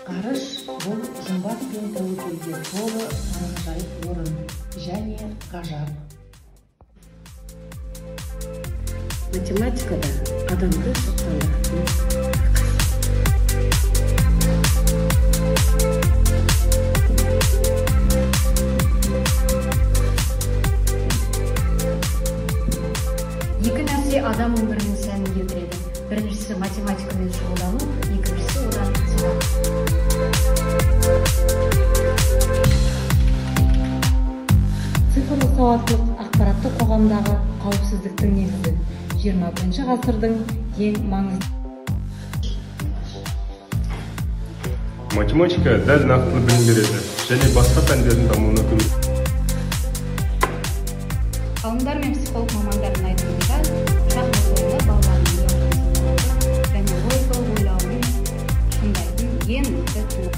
Ғарыш бұл жұмбақ пен тәуекелге толы ғажайып орын және ғажап. Математикада адамды шоқтандыратын екі нәрсе адам өмірінің сәнін келтіреді. Біріншісі математикамен шұғылдану, екіншісі одан сабақ. Цифрлық сауаттылық ақпараттық қоғамдағы қауіпсіздіктің негізі. 21 ғасырдың ең маңызды. Математика дәл нақтылы білім береді және басқа пәндердің дамуына көмектеседі. Ғалымдар мен психолог мамандардың айтуынша, шахмат ойыны балалардың және логикалық ойлауын шыңдайтын ең мықты тур.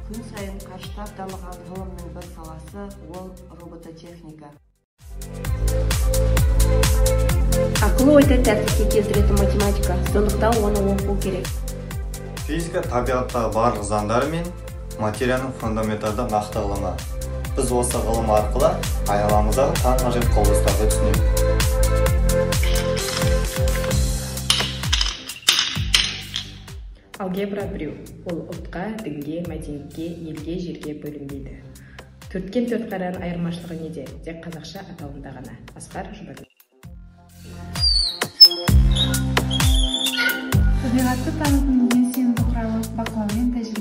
Күн сайын қарыштап дамыған ғылымның бір саласы ол робототехника. Ақылы ойды тәртіпке келтіретін математика, сондықтан оны оқу керек. Физика табиғаттағы барлық заңдары мен материяның фундаменталды нақты ғылымы. Біз осы ғылым арқылы айналамыздағы таңғажайып құбылыстарды түсінеміз. Алгебра біреу. Ол ұлтқа, дінге, мәдениетке, елге, жерге бөлінбейді. Төрткен төрт қараның айырмашылығы неде? Тек қазақша атауында ғана. Асқар Жұбатов. Табиғатты танытудың белсенді құралы бақылау мен тәжірибе.